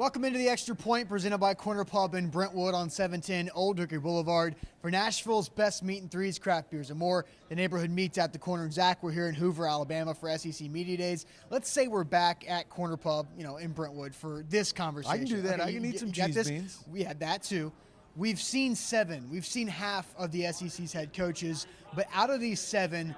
Welcome into the Extra Point, presented by Corner Pub in Brentwood on 710 Old Hickory Boulevard. For Nashville's best meat and threes, craft beers, and more, the neighborhood meets at the Corner and Zach. We're here in Hoover, Alabama for SEC Media Days. Let's say we're back at Corner Pub, in Brentwood for this conversation. I can do that. I can eat some cheese beans. We had that too. We've seen half of the SEC's head coaches, but out of these 7,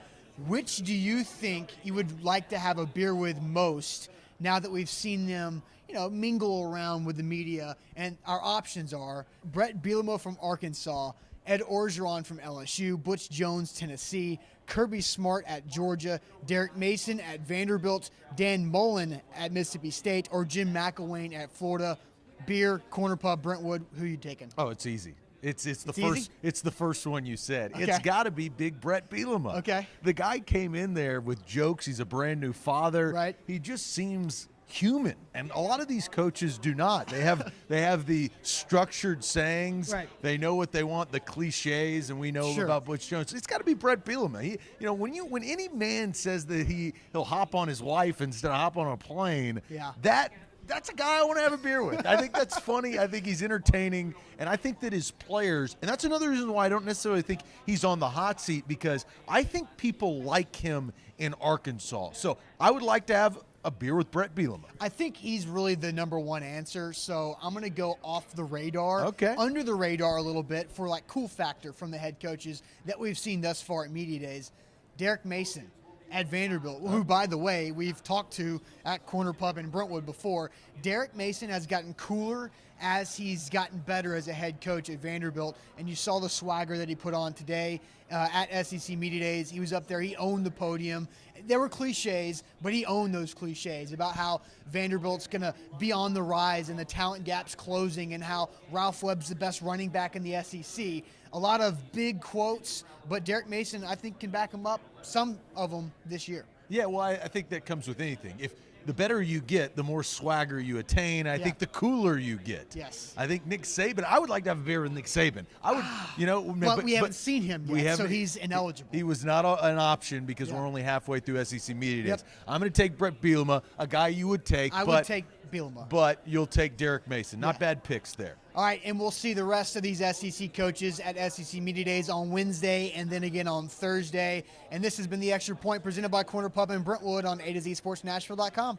which do you think you would like to have a beer with most now that we've seen them mingle around with the media? And our options are Bret Bielema from Arkansas, Ed Orgeron from LSU, Butch Jones, Tennessee, Kirby Smart at Georgia, Derek Mason at Vanderbilt, Dan Mullen at Mississippi State, or Jim McElwain at Florida. Beer, Corner Pub, Brentwood, who are you taking? Oh, it's easy. It's the first one you said. Okay. It's got to be Big Bret Bielema. Okay. The guy came in there with jokes. He's a brand new father. Right. He just seems human, and a lot of these coaches do not. They have the structured sayings. Right. They know what they want, the cliches, and we know Sure. about Butch Jones. It's got to be Bret Bielema. When any man says that he'll hop on his wife instead of hop on a plane, Yeah. That's a guy I want to have a beer with. I think that's funny. I think he's entertaining. And I think that his players, and that's another reason why I don't necessarily think he's on the hot seat, because I think people like him in Arkansas. So I would like to have a beer with Bret Bielema. I think he's really the number one answer, so I'm going to go off the radar, Okay. under the radar a little bit for cool factor from the head coaches that we've seen thus far at Media Days. Derek Mason at Vanderbilt, who, by the way, we've talked to at Corner Pub in Brentwood before. Derek Mason has gotten cooler as he's gotten better as a head coach at Vanderbilt, and you saw the swagger that he put on today at SEC Media Days. He was up there. He owned the podium. There were cliches, but he owned those cliches about how Vanderbilt's going to be on the rise and the talent gap's closing and how Ralph Webb's the best running back in the SEC. A lot of big quotes, but Derek Mason, I think, can back him up, some of them this year. Yeah, well, I think that comes with anything. If the better you get, the more swagger you attain. I think the cooler you get. Yes. I think Nick Saban, I would like to have a beer with Nick Saban. I would, But we haven't seen him yet, so haven't- he's ineligible. He was not an option because Yeah. we're only halfway through SEC Media Days. Yep. I'm going to take Bret Bielema, a guy you would take. I would take Bielema. But you'll take Derek Mason. Not Yeah. bad picks there. All right, and we'll see the rest of these SEC coaches at SEC Media Days on Wednesday and then again on Thursday. And this has been the Extra Point presented by Corner Pub in Brentwood on A to Z Sports Nashville.com.